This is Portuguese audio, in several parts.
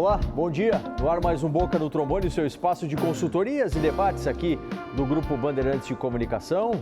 Olá, bom dia. No ar mais um Boca no Trombone, seu espaço de consultorias e debates aqui do Grupo Bandeirantes de Comunicação.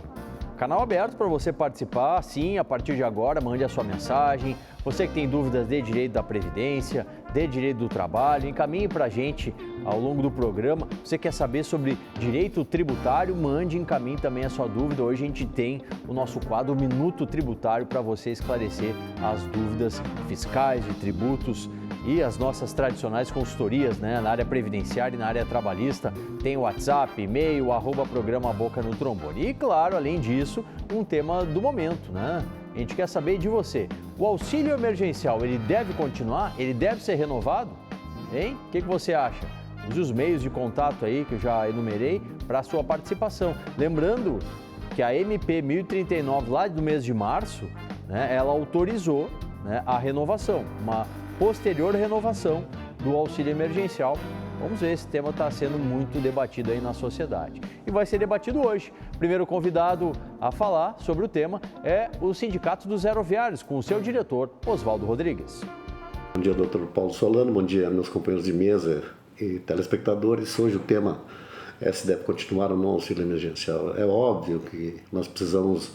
Canal aberto para você participar, sim, a partir de agora, mande a sua mensagem. Você que tem dúvidas de direito da Previdência, de direito do trabalho, encaminhe para a gente ao longo do programa. Você quer saber sobre direito tributário, mande, encaminhe também a sua dúvida. Hoje a gente tem o nosso quadro Minuto Tributário para você esclarecer as dúvidas fiscais, de tributos e as nossas tradicionais consultorias, né, na área previdenciária e na área trabalhista. Tem o WhatsApp, e-mail, @programa Boca no Trombone. E claro, além disso, um tema do momento, né? A gente quer saber de você. O auxílio emergencial, ele deve continuar? Ele deve ser renovado? Hein? O que você acha? Use os meios de contato aí que eu já enumerei para a sua participação. Lembrando que a MP 1039, lá do mês de março, né, ela autorizou, né, a renovação, uma posterior renovação do auxílio emergencial. Vamos ver, esse tema está sendo muito debatido aí na sociedade. E vai ser debatido hoje. O primeiro convidado a falar sobre o tema é o Sindicato dos Aeroviários, com o seu diretor, Oswaldo Rodrigues. Bom dia, doutor Paulo Solano, bom dia, meus companheiros de mesa e telespectadores. Hoje o tema é se deve continuar ou não o auxílio emergencial. É óbvio que nós precisamos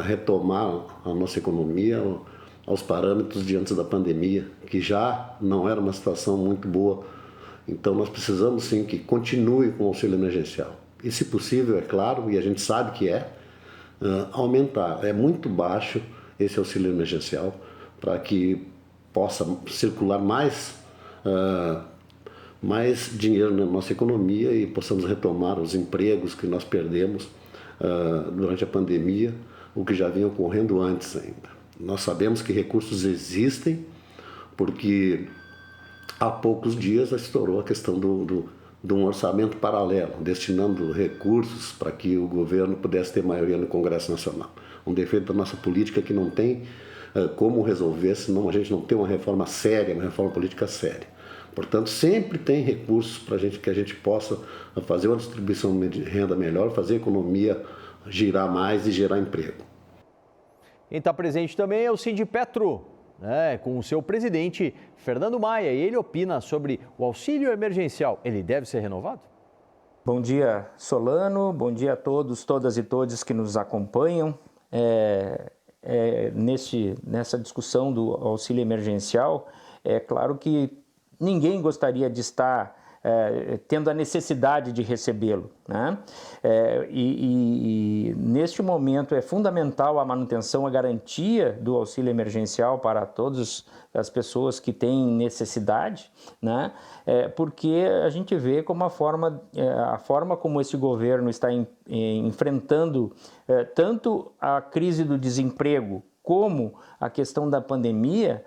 retomar a nossa economia aos parâmetros de antes da pandemia, que já não era uma situação muito boa. Então nós precisamos sim que continue com o auxílio emergencial. E se possível, é claro, e a gente sabe que aumentar. É muito baixo esse auxílio emergencial para que possa circular mais dinheiro na nossa economia e possamos retomar os empregos que nós perdemos durante a pandemia, o que já vinha ocorrendo antes ainda. Nós sabemos que recursos existem, porque há poucos dias estourou a questão de um orçamento paralelo, destinando recursos para que o governo pudesse ter maioria no Congresso Nacional. Um defeito da nossa política que não tem como resolver, senão a gente não tem uma reforma séria, uma reforma política séria. Portanto, sempre tem recursos para que a gente possa fazer uma distribuição de renda melhor, fazer a economia girar mais e gerar emprego. Quem está presente também é o Sindipetro, né, com o seu presidente, Fernando Maia, e ele opina sobre o auxílio emergencial. Ele deve ser renovado? Bom dia, Solano, bom dia a todos, todas e todos que nos acompanham. Nessa discussão do auxílio emergencial, é claro que ninguém gostaria de estar tendo a necessidade de recebê-lo, né? Neste momento é fundamental a manutenção, a garantia do auxílio emergencial para todas as pessoas que têm necessidade, né? Porque a gente vê como a forma como esse governo está enfrentando tanto a crise do desemprego como a questão da pandemia,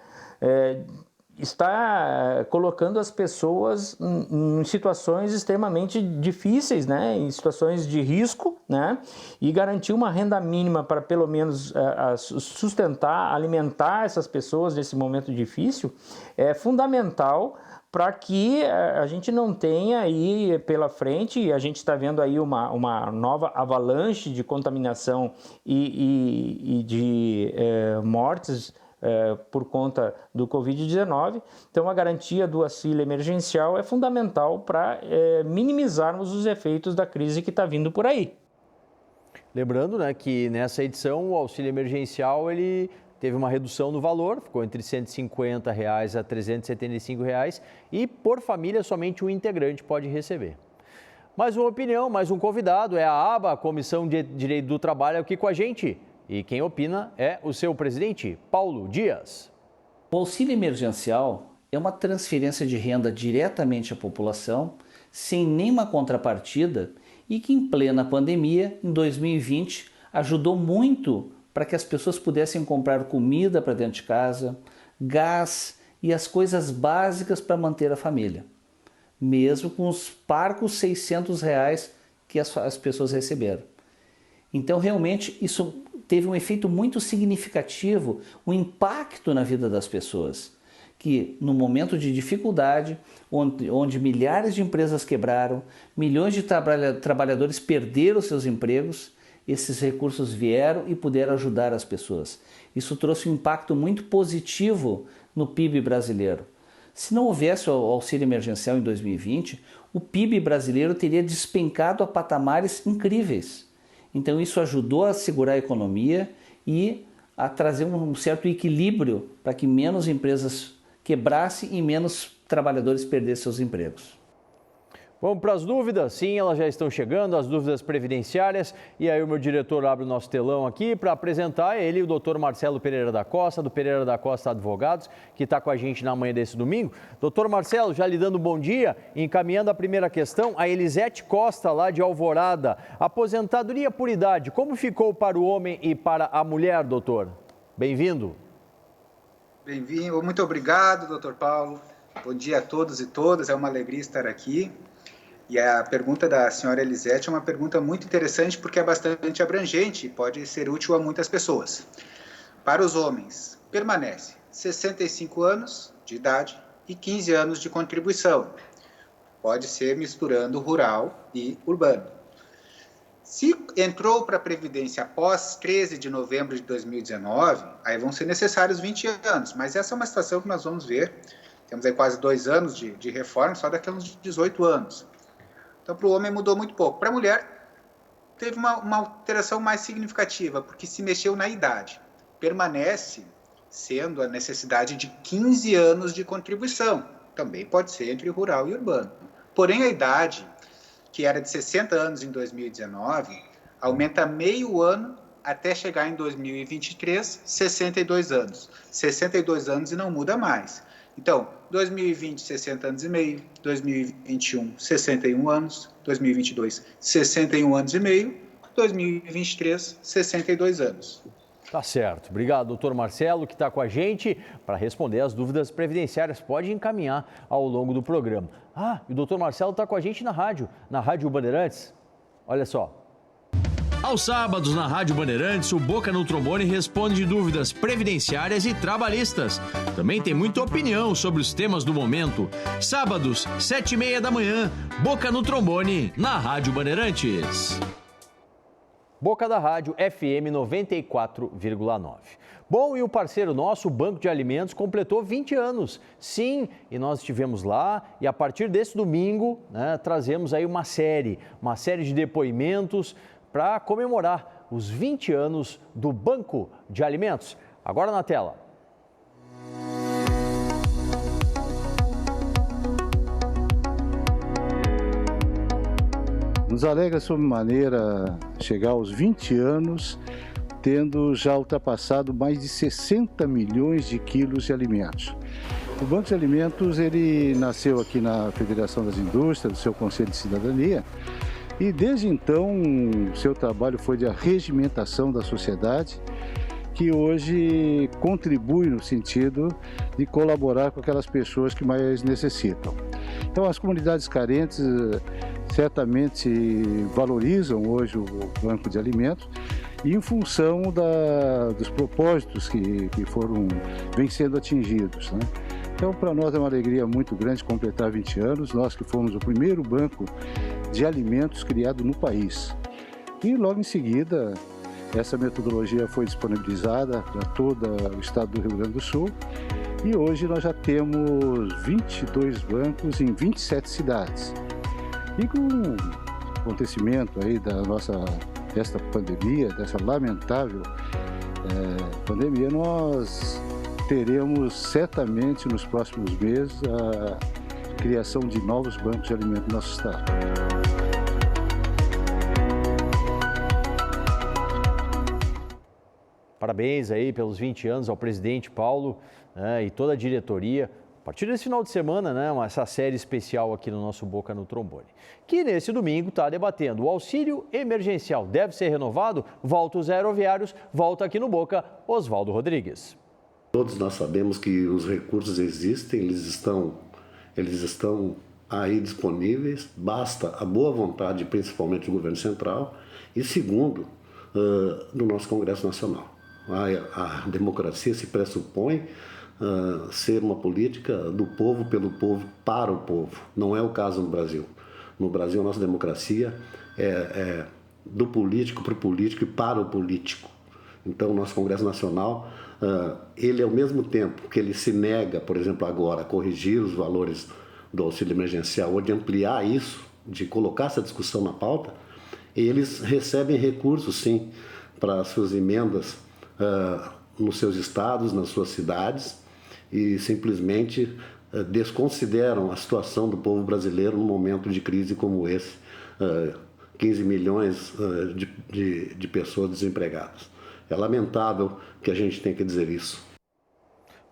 está colocando as pessoas em situações extremamente difíceis, né? Em situações de risco, né? E garantir uma renda mínima para pelo menos sustentar, alimentar essas pessoas nesse momento difícil é fundamental para que a gente não tenha aí pela frente, a gente está vendo aí uma nova avalanche de contaminação e de mortes por conta do Covid-19. Então, a garantia do auxílio emergencial é fundamental para minimizarmos os efeitos da crise que está vindo por aí. Lembrando, né, que nessa edição o auxílio emergencial ele teve uma redução no valor, ficou entre R$ 150 a R$ 375 e por família somente um integrante pode receber. Mais uma opinião, mais um convidado, é a ABA, a Comissão de Direito do Trabalho, aqui com a gente. E quem opina é o seu presidente, Paulo Dias. O auxílio emergencial é uma transferência de renda diretamente à população, sem nenhuma contrapartida, e que em plena pandemia, em 2020, ajudou muito para que as pessoas pudessem comprar comida para dentro de casa, gás e as coisas básicas para manter a família, mesmo com os parcos R$ 600 que as pessoas receberam. Então, realmente, isso teve um efeito muito significativo, um impacto na vida das pessoas, que no momento de dificuldade, onde milhares de empresas quebraram, milhões de trabalhadores perderam seus empregos, esses recursos vieram e puderam ajudar as pessoas. Isso trouxe um impacto muito positivo no PIB brasileiro. Se não houvesse o auxílio emergencial em 2020, o PIB brasileiro teria despencado a patamares incríveis. Então isso ajudou a segurar a economia e a trazer um certo equilíbrio para que menos empresas quebrassem e menos trabalhadores perdessem seus empregos. Vamos para as dúvidas? Sim, elas já estão chegando, as dúvidas previdenciárias. E aí o meu diretor abre o nosso telão aqui para apresentar ele, o doutor Marcelo Pereira da Costa, do Pereira da Costa Advogados, que está com a gente na manhã desse domingo. Doutor Marcelo, já lhe dando um bom dia, encaminhando a primeira questão, a Elisete Costa, lá de Alvorada. Aposentadoria por idade, como ficou para o homem e para a mulher, doutor? Bem-vindo. Bem-vindo, muito obrigado, doutor Paulo. Bom dia a todos e todas, é uma alegria estar aqui. E a pergunta da senhora Elisete é uma pergunta muito interessante porque é bastante abrangente e pode ser útil a muitas pessoas. Para os homens, permanece 65 anos de idade e 15 anos de contribuição. Pode ser misturando rural e urbano. Se entrou para a Previdência após 13 de novembro de 2019, aí vão ser necessários 20 anos, mas essa é uma situação que nós vamos ver. Temos aí quase 2 anos de reforma, só daqui a uns 18 anos. Então, para o homem mudou muito pouco. Para a mulher, teve uma alteração mais significativa, porque se mexeu na idade. Permanece sendo a necessidade de 15 anos de contribuição. Também pode ser entre rural e urbano. Porém, a idade, que era de 60 anos em 2019, aumenta meio ano até chegar em 2023, 62 anos. 62 anos e não muda mais. Então, 2020, 60 anos e meio, 2021, 61 anos, 2022, 61 anos e meio, 2023, 62 anos. Tá certo. Obrigado, doutor Marcelo, que está com a gente para responder as dúvidas previdenciárias. Pode encaminhar ao longo do programa. E o doutor Marcelo está com a gente na Rádio Bandeirantes. Olha só. Aos sábados, na Rádio Bandeirantes, o Boca no Trombone responde dúvidas previdenciárias e trabalhistas. Também tem muita opinião sobre os temas do momento. Sábados, 7h30 da manhã, Boca no Trombone, na Rádio Bandeirantes. Boca da Rádio FM 94,9. Bom, e o parceiro nosso, o Banco de Alimentos, completou 20 anos. Sim, e nós estivemos lá e a partir desse domingo, trazemos aí uma série de depoimentos para comemorar os 20 anos do Banco de Alimentos. Agora na tela. Nos alegra sobremaneira chegar aos 20 anos, tendo já ultrapassado mais de 60 milhões de quilos de alimentos. O Banco de Alimentos ele nasceu aqui na Federação das Indústrias, do seu Conselho de Cidadania, e desde então, seu trabalho foi de arregimentação da sociedade, que hoje contribui no sentido de colaborar com aquelas pessoas que mais necessitam. Então, as comunidades carentes certamente valorizam hoje o Banco de Alimentos e em função dos propósitos que vêm sendo atingidos, né? Então, para nós é uma alegria muito grande completar 20 anos, nós que fomos o primeiro banco de alimentos criado no país. E logo em seguida, essa metodologia foi disponibilizada para todo o estado do Rio Grande do Sul e hoje nós já temos 22 bancos em 27 cidades. E com o acontecimento aí desta pandemia, dessa lamentável pandemia, nós teremos certamente nos próximos meses a criação de novos bancos de alimentos no nosso estado. Parabéns aí pelos 20 anos ao presidente Paulo e toda a diretoria. A partir desse final de semana, essa série especial aqui no nosso Boca no Trombone, que nesse domingo está debatendo o auxílio emergencial. Deve ser renovado? Volta os aeroviários, volta aqui no Boca, Oswaldo Rodrigues. Todos nós sabemos que os recursos existem, eles estão aí disponíveis, basta a boa vontade, principalmente do governo central, e segundo, do nosso Congresso Nacional. A democracia se pressupõe ser uma política do povo, pelo povo, para o povo. Não é o caso no Brasil. No Brasil, a nossa democracia é do político para o político e para o político. Então, o nosso Congresso Nacional ele, ao mesmo tempo que ele se nega, por exemplo, agora, a corrigir os valores do auxílio emergencial ou de ampliar isso, de colocar essa discussão na pauta, eles recebem recursos, sim, para as suas emendas nos seus estados, nas suas cidades, e simplesmente desconsideram a situação do povo brasileiro num momento de crise como esse. 15 milhões de pessoas desempregadas. É lamentável que a gente tenha que dizer isso.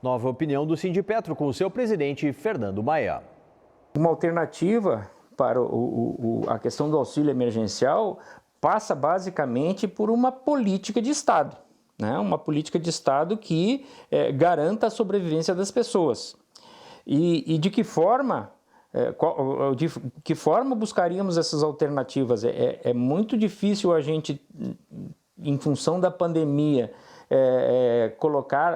Nova opinião do Sindipetro com o seu presidente, Fernando Maia. Uma alternativa para a questão do auxílio emergencial passa basicamente por uma política de Estado, né? Uma política de Estado que garanta a sobrevivência das pessoas. E de que forma... de que forma buscaríamos essas alternativas? É muito difícil a gente, em função da pandemia, colocar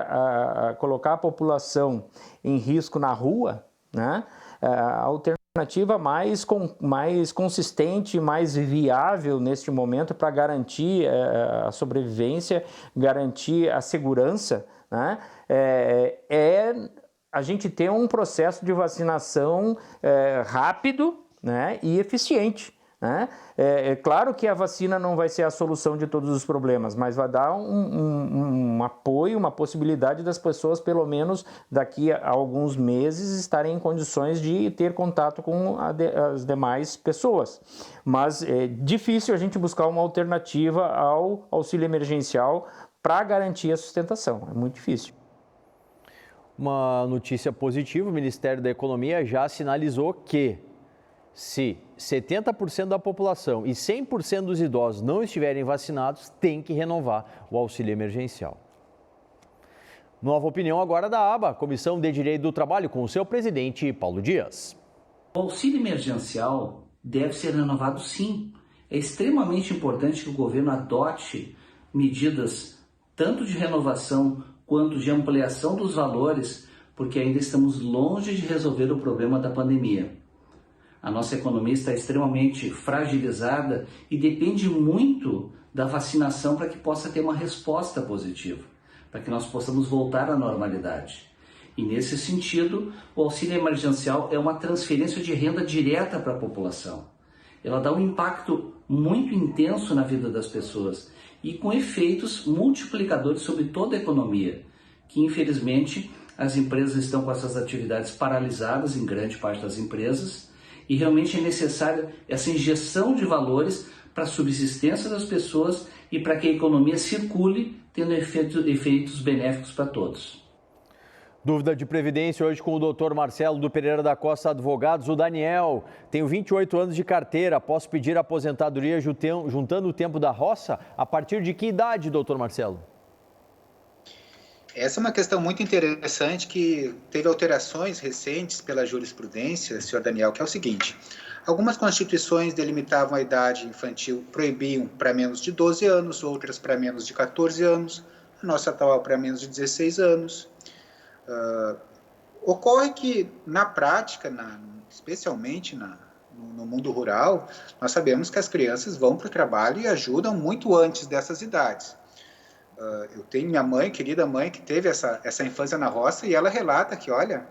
a população em risco na rua, né? A alternativa mais consistente, mais viável neste momento para garantir a sobrevivência, garantir a segurança, né? A gente ter um processo de vacinação rápido, né, e eficiente, né? É claro que a vacina não vai ser a solução de todos os problemas, mas vai dar um apoio, uma possibilidade das pessoas, pelo menos daqui a alguns meses, estarem em condições de ter contato com as demais pessoas. Mas é difícil a gente buscar uma alternativa ao auxílio emergencial para garantir a sustentação, é muito difícil. Uma notícia positiva, o Ministério da Economia já sinalizou que se 70% da população e 100% dos idosos não estiverem vacinados, tem que renovar o auxílio emergencial. Nova opinião agora da ABA, Comissão de Direito do Trabalho, com o seu presidente, Paulo Dias. O auxílio emergencial deve ser renovado sim. É extremamente importante que o governo adote medidas tanto de renovação quanto de ampliação dos valores, porque ainda estamos longe de resolver o problema da pandemia. A nossa economia está extremamente fragilizada e depende muito da vacinação para que possa ter uma resposta positiva, para que nós possamos voltar à normalidade. E nesse sentido, o auxílio emergencial é uma transferência de renda direta para a população. Ela dá um impacto muito intenso na vida das pessoas e com efeitos multiplicadores sobre toda a economia, que infelizmente as empresas estão com essas atividades paralisadas em grande parte das empresas e realmente é necessária essa injeção de valores para a subsistência das pessoas e para que a economia circule, tendo efeitos benéficos para todos. Dúvida de previdência hoje com o Dr. Marcelo do Pereira da Costa Advogados. O Daniel, tenho 28 anos de carteira, posso pedir aposentadoria juntando o tempo da roça? A partir de que idade, Dr. Marcelo? Essa é uma questão muito interessante que teve alterações recentes pela jurisprudência, senhor Daniel, que é o seguinte: algumas constituições delimitavam a idade infantil, proibiam para menos de 12 anos, outras para menos de 14 anos, a nossa atual para menos de 16 anos. Ocorre que, na prática, especialmente no mundo rural, nós sabemos que as crianças vão para o trabalho e ajudam muito antes dessas idades. Eu tenho minha mãe, querida mãe, que teve essa infância na roça e ela relata que, olha,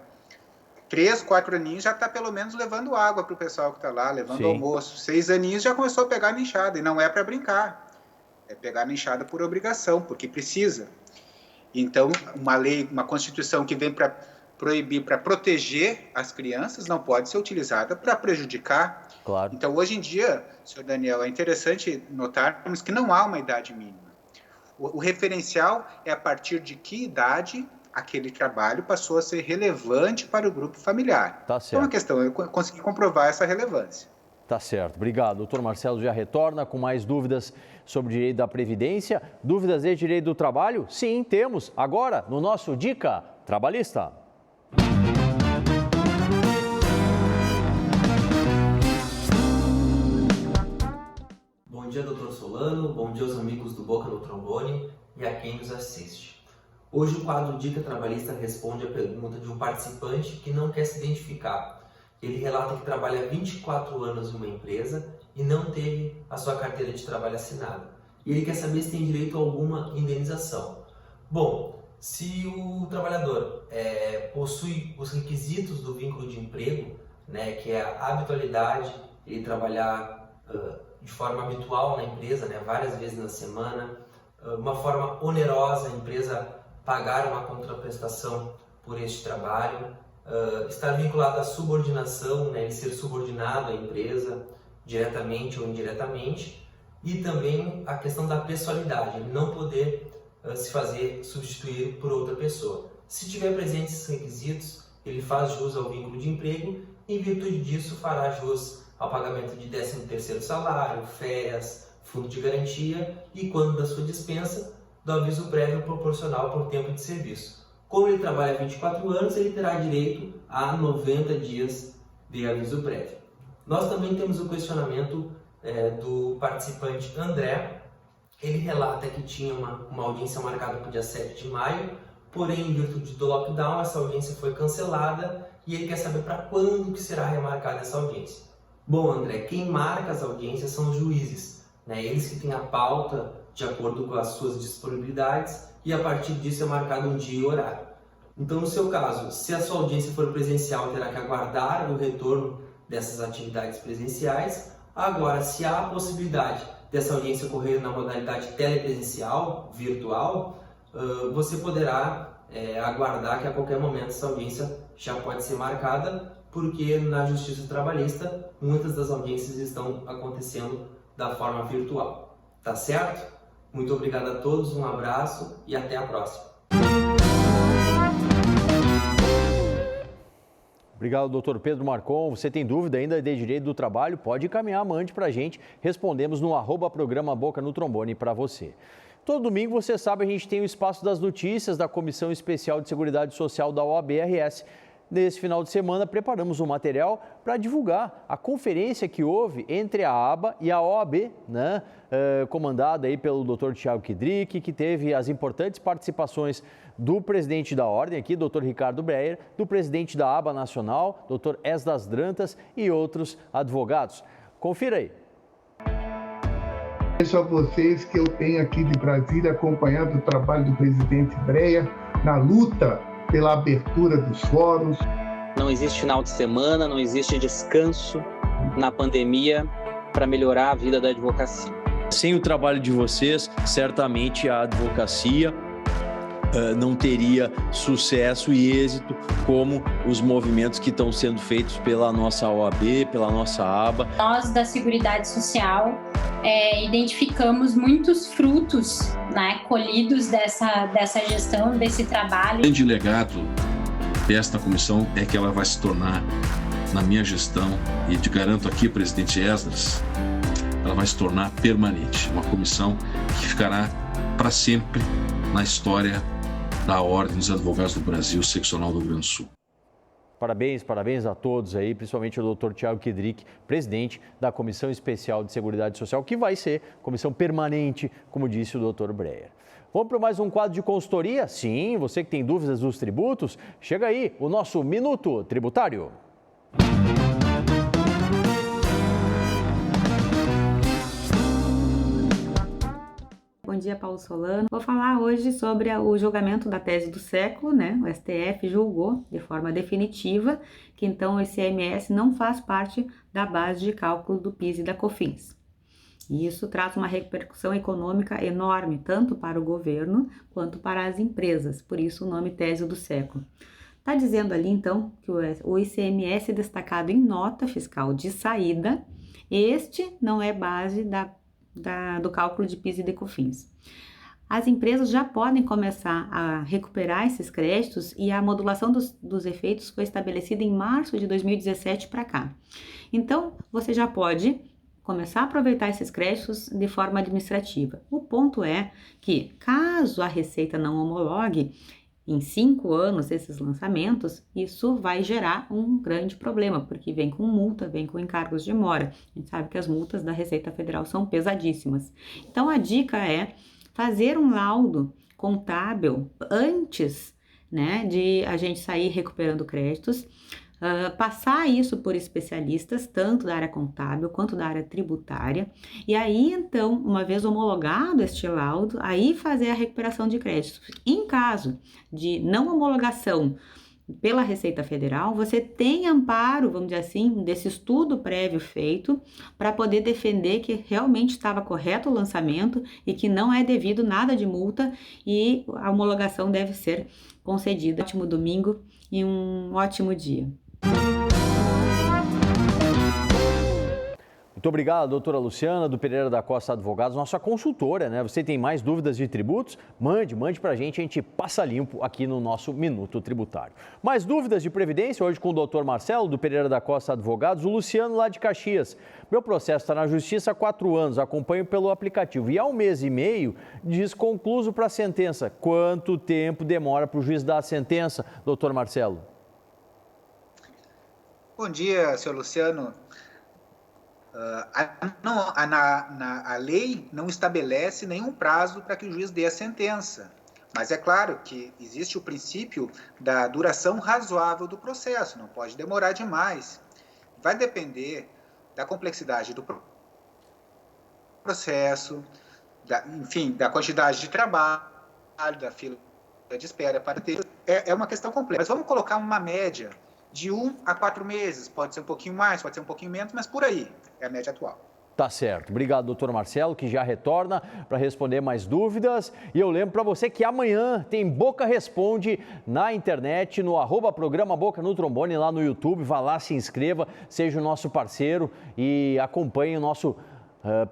3, 4 aninhos já está pelo menos levando água para o pessoal que está lá, levando almoço. 6 aninhos já começou a pegar na enxada, e não é para brincar, é pegar na enxada por obrigação, porque precisa. Então, uma lei, uma Constituição que vem para proibir, para proteger as crianças, não pode ser utilizada para prejudicar. Claro. Então, hoje em dia, senhor Daniel, é interessante notarmos que não há uma idade mínima. O referencial é a partir de que idade aquele trabalho passou a ser relevante para o grupo familiar. Tá certo. Então, a questão é conseguir comprovar essa relevância. Tá certo, obrigado. Doutor Marcelo já retorna com mais dúvidas sobre direito da Previdência. Dúvidas de direito do trabalho? Sim, temos. Agora, no nosso Dica Trabalhista. Bom dia, doutor Solano. Bom dia aos amigos do Boca no Trombone e a quem nos assiste. Hoje o quadro Dica Trabalhista responde a pergunta de um participante que não quer se identificar. Ele relata que trabalha há 24 anos em uma empresa e não teve a sua carteira de trabalho assinada. E ele quer saber se tem direito a alguma indenização. Bom, Se o trabalhador possui os requisitos do vínculo de emprego, né, que é a habitualidade, ele trabalhar de forma habitual na empresa, né, várias vezes na semana, uma forma onerosa, a empresa pagar uma contraprestação por este trabalho, estar vinculado à subordinação, né, ele ser subordinado à empresa, diretamente ou indiretamente, e também a questão da pessoalidade, ele não poder se fazer substituir por outra pessoa. Se tiver presentes esses requisitos, ele faz jus ao vínculo de emprego e, em virtude disso, fará jus ao pagamento de 13º salário, férias, fundo de garantia e, quando da sua dispensa, do aviso prévio proporcional por tempo de serviço. Como ele trabalha 24 anos, ele terá direito a 90 dias de aviso prévio. Nós também temos o questionamento do participante André. Ele relata que tinha uma audiência marcada para o dia 7 de maio, porém, em virtude do lockdown, essa audiência foi cancelada e ele quer saber para quando que será remarcada essa audiência. Bom, André, quem marca as audiências são os juízes, né? Eles que têm a pauta de acordo com as suas disponibilidades e a partir disso é marcado um dia e horário. Então, no seu caso, se a sua audiência for presencial, terá que aguardar o retorno dessas atividades presenciais. Agora, se há a possibilidade dessa audiência ocorrer na modalidade telepresencial, virtual, você poderá aguardar que a qualquer momento essa audiência já pode ser marcada, porque na Justiça Trabalhista muitas das audiências estão acontecendo da forma virtual. Tá certo? Muito obrigado a todos, um abraço e até a próxima. Obrigado, doutor Pedro Marcon. Você tem dúvida ainda de direito do trabalho? Pode encaminhar, mande para a gente. Respondemos no @programa Boca no Trombone para você. Todo domingo, você sabe, a gente tem o Espaço das Notícias da Comissão Especial de Seguridade Social da OAB-RS. Nesse final de semana, preparamos um material para divulgar a conferência que houve entre a ABA e a OAB, né? Comandada aí pelo Dr. Tiago Kidrick, que teve as importantes participações do presidente da Ordem aqui, Dr. Ricardo Breyer, do presidente da ABA Nacional, Dr. Esdras Drantas e outros advogados. Confira aí. Peço a vocês que eu tenho aqui de Brasília acompanhado o trabalho do presidente Breyer na luta pela abertura dos fóruns. Não existe final de semana, não existe descanso na pandemia para melhorar a vida da advocacia. Sem o trabalho de vocês, certamente a advocacia não teria sucesso e êxito como os movimentos que estão sendo feitos pela nossa OAB, pela nossa ABA. Nós da Seguridade Social identificamos muitos frutos, né, colhidos dessa gestão, desse trabalho. O grande legado desta comissão é que ela vai se tornar, na minha gestão, e te garanto aqui, presidente Esdras, ela vai se tornar permanente. Uma comissão que ficará para sempre na história da Ordem dos Advogados do Brasil, seccional do Rio Grande do Sul. Parabéns a todos aí, principalmente o Dr. Tiago Kidrick, presidente da Comissão Especial de Seguridade Social, que vai ser comissão permanente, como disse o Dr. Breyer. Vamos para mais um quadro de consultoria? Sim, você que tem dúvidas dos tributos, chega aí o nosso Minuto Tributário. Bom dia, Paulo Solano. Vou falar hoje sobre o julgamento da tese do século, né? O STF julgou de forma definitiva que então o ICMS não faz parte da base de cálculo do PIS e da COFINS. E isso traz uma repercussão econômica enorme, tanto para o governo quanto para as empresas, por isso o nome tese do século. Está dizendo ali, então, que o ICMS é destacado em nota fiscal de saída, este não é base do cálculo de PIS e de COFINS. As empresas já podem começar a recuperar esses créditos e a modulação dos efeitos foi estabelecida em março de 2017 para cá. Então, você já pode começar a aproveitar esses créditos de forma administrativa. O ponto é que, caso a Receita não homologue, em 5 anos esses lançamentos, isso vai gerar um grande problema, porque vem com multa, vem com encargos de mora. A gente sabe que as multas da Receita Federal são pesadíssimas. Então, a dica é fazer um laudo contábil antes, né, de a gente sair recuperando créditos. passar isso por especialistas, tanto da área contábil quanto da área tributária, e aí então, uma vez homologado este laudo, aí fazer a recuperação de créditos. Em caso de não homologação pela Receita Federal, você tem amparo, vamos dizer assim, desse estudo prévio feito para poder defender que realmente estava correto o lançamento e que não é devido nada de multa e a homologação deve ser concedida. Um ótimo domingo e um ótimo dia. Muito obrigado, doutora Luciana, do Pereira da Costa Advogados, nossa consultora, né? Você tem mais dúvidas de tributos? Mande pra a gente passa limpo aqui no nosso Minuto Tributário. Mais dúvidas de Previdência? Hoje com o doutor Marcelo, do Pereira da Costa Advogados, o Luciano lá de Caxias. Meu processo está na Justiça há 4 anos, acompanho pelo aplicativo e há 1 mês e meio diz concluso para a sentença. Quanto tempo demora para o juiz dar a sentença, doutor Marcelo? Bom dia, senhor Luciano. A lei não estabelece nenhum prazo para que o juiz dê a sentença, mas é claro que existe o princípio da duração razoável do processo, não pode demorar demais. Vai depender da complexidade do processo, da quantidade de trabalho, da fila de espera para ter. É uma questão complexa, mas vamos colocar uma média de 1 a 4 meses, pode ser um pouquinho mais, pode ser um pouquinho menos, mas por aí é a média atual. Tá certo. Obrigado, doutor Marcelo, que já retorna para responder mais dúvidas. E eu lembro para você que amanhã tem Boca Responde na internet, no @programa Boca no Trombone, lá no YouTube. Vá lá, se inscreva, seja o nosso parceiro e acompanhe o nosso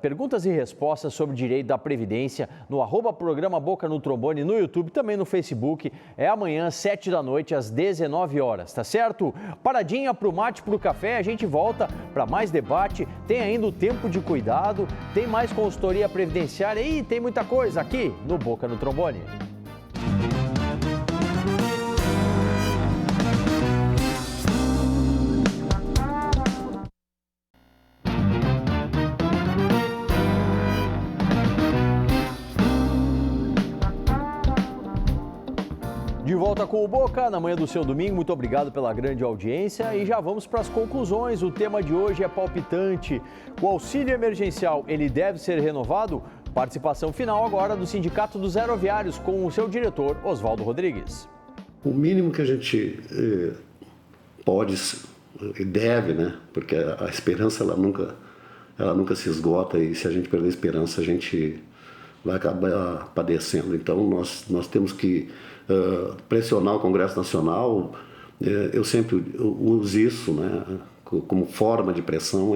perguntas e respostas sobre o direito da Previdência no @programa Boca no Trombone, no YouTube, também no Facebook. É amanhã, 7 da noite, às 19 horas, tá certo? Paradinha pro mate, pro café, a gente volta para mais debate. Tem ainda o tempo de cuidado, tem mais consultoria previdenciária e tem muita coisa aqui no Boca no Trombone. De volta com o Boca, na manhã do seu domingo, muito obrigado pela grande audiência e já vamos para as conclusões. O tema de hoje é palpitante. O auxílio emergencial, ele deve ser renovado? Participação final agora do Sindicato dos Aeroviários com o seu diretor, Oswaldo Rodrigues. O mínimo que a gente pode e deve, né? Porque a esperança ela nunca se esgota e se a gente perder a esperança a gente vai acabar padecendo. Então nós temos que pressionar o Congresso Nacional. Eu sempre uso isso, né, como forma de pressão,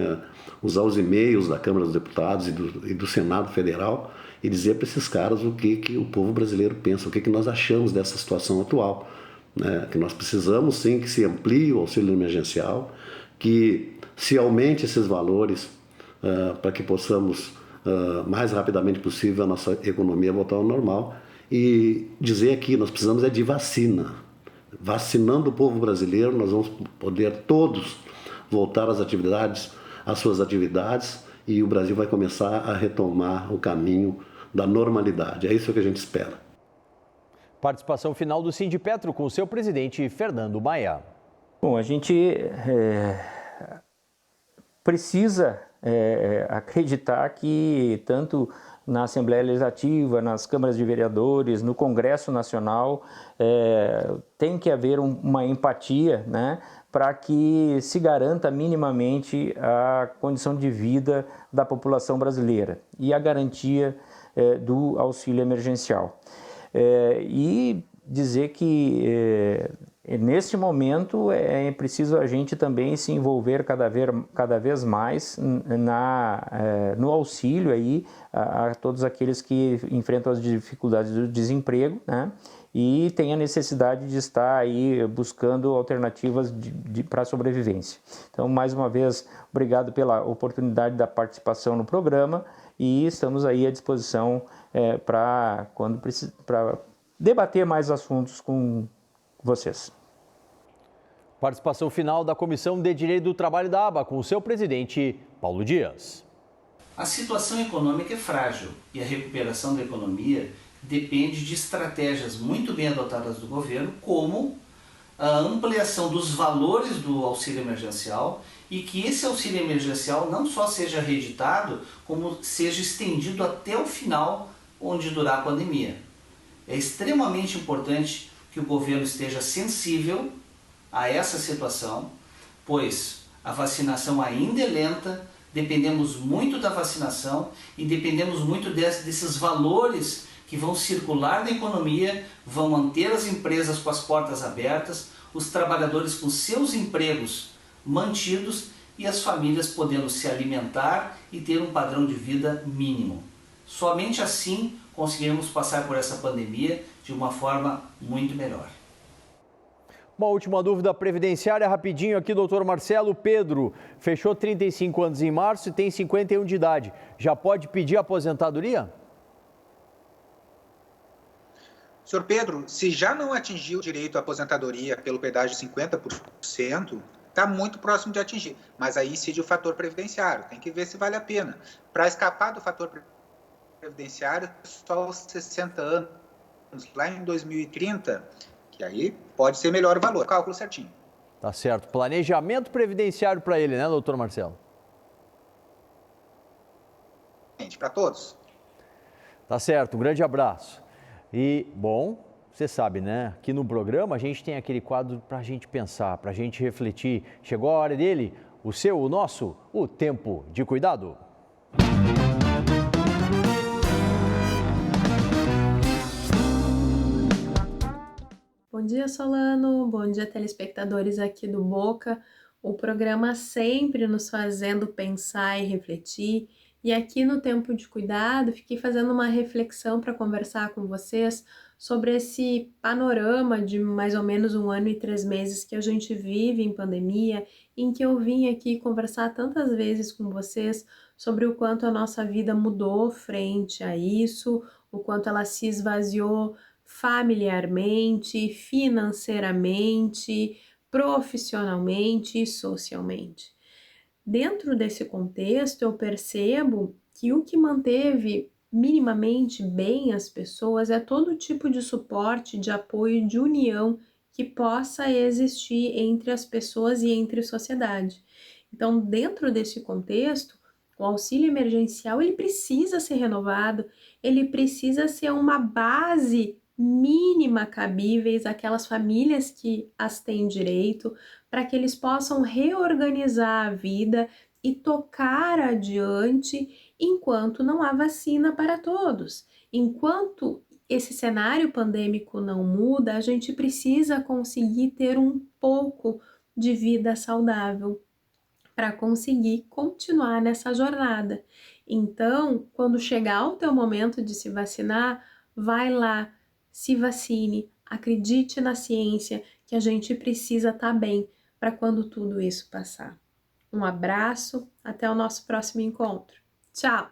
usar os e-mails da Câmara dos Deputados e do Senado Federal e dizer para esses caras o que o povo brasileiro pensa, o que nós achamos dessa situação atual, né, que nós precisamos sim que se amplie o auxílio emergencial, que se aumente esses valores para que possamos mais rapidamente possível a nossa economia voltar ao normal. E dizer aqui, nós precisamos de vacina. Vacinando o povo brasileiro, nós vamos poder todos voltar às suas atividades e o Brasil vai começar a retomar o caminho da normalidade. É isso que a gente espera. Participação final do Sindipetro com o seu presidente, Fernando Maia. Bom, a gente precisa acreditar que tanto na Assembleia Legislativa, nas câmaras de vereadores, no Congresso Nacional, tem que haver uma empatia, né, para que se garanta minimamente a condição de vida da população brasileira e a garantia do auxílio emergencial. E dizer que neste momento é preciso a gente também se envolver cada vez mais no auxílio aí a todos aqueles que enfrentam as dificuldades do desemprego, né? E tem a necessidade de estar aí buscando alternativas para a sobrevivência. Então, mais uma vez, obrigado pela oportunidade da participação no programa e estamos aí à disposição para debater mais assuntos com vocês. Participação final da Comissão de Direito do Trabalho da ABA com o seu presidente, Paulo Dias. A situação econômica é frágil e a recuperação da economia depende de estratégias muito bem adotadas do governo, como a ampliação dos valores do auxílio emergencial e que esse auxílio emergencial não só seja reeditado, como seja estendido até o final, onde durar a pandemia. É extremamente importante que o governo esteja sensível a essa situação, pois a vacinação ainda é lenta, dependemos muito da vacinação e dependemos muito desses valores que vão circular na economia, vão manter as empresas com as portas abertas, os trabalhadores com seus empregos mantidos e as famílias podendo se alimentar e ter um padrão de vida mínimo. Somente assim conseguiremos passar por essa pandemia de uma forma muito melhor. Uma última dúvida previdenciária, rapidinho aqui, doutor Marcelo. Pedro fechou 35 anos em março e tem 51 de idade. Já pode pedir aposentadoria? Senhor Pedro, se já não atingiu o direito à aposentadoria pelo pedágio de 50%, está muito próximo de atingir. Mas aí incide o fator previdenciário. Tem que ver se vale a pena. Para escapar do fator previdenciário, só os 60 anos, lá em 2030, que aí pode ser melhor o valor. Cálculo certinho. Tá certo. Planejamento previdenciário para ele, né, doutor Marcelo? Para todos. Tá certo. Um grande abraço. E, bom, você sabe, né? Aqui no programa a gente tem aquele quadro para a gente pensar, para a gente refletir. Chegou a hora dele, o seu, o nosso, o Tempo de Cuidado. Bom dia, Solano. Bom dia, telespectadores aqui do Boca. O programa sempre nos fazendo pensar e refletir. E aqui no Tempo de Cuidado, fiquei fazendo uma reflexão para conversar com vocês sobre esse panorama de mais ou menos 1 ano e 3 meses que a gente vive em pandemia, em que eu vim aqui conversar tantas vezes com vocês sobre o quanto a nossa vida mudou frente a isso, o quanto ela se esvaziou familiarmente, financeiramente, profissionalmente e socialmente. Dentro desse contexto, eu percebo que o que manteve minimamente bem as pessoas é todo tipo de suporte, de apoio, de união que possa existir entre as pessoas e entre a sociedade. Então, dentro desse contexto, o auxílio emergencial ele precisa ser renovado, ele precisa ser uma base mínima cabíveis àquelas famílias que as têm direito, para que eles possam reorganizar a vida e tocar adiante enquanto não há vacina para todos. Enquanto esse cenário pandêmico não muda, a gente precisa conseguir ter um pouco de vida saudável para conseguir continuar nessa jornada. Então, quando chegar o teu momento de se vacinar, vai lá, se vacine, acredite na ciência, que a gente precisa estar bem para quando tudo isso passar. Um abraço, até o nosso próximo encontro. Tchau!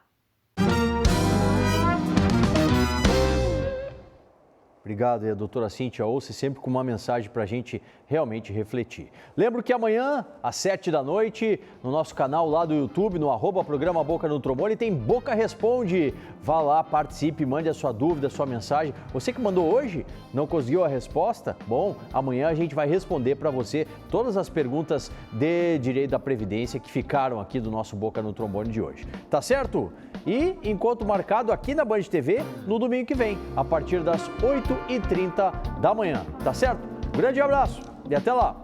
Obrigado, e a doutora Cíntia Olce, sempre com uma mensagem para a gente realmente refletir. Lembro que amanhã, às 7 da noite, no nosso canal lá do YouTube, no @programa Boca no Trombone, tem Boca Responde. Vá lá, participe, mande a sua dúvida, a sua mensagem. Você que mandou hoje, não conseguiu a resposta? Bom, amanhã a gente vai responder para você todas as perguntas de direito da Previdência que ficaram aqui do nosso Boca no Trombone de hoje. Tá certo? E encontro marcado aqui na Band TV no domingo que vem, a partir das 8h30 da manhã. Tá certo? Grande abraço e até lá!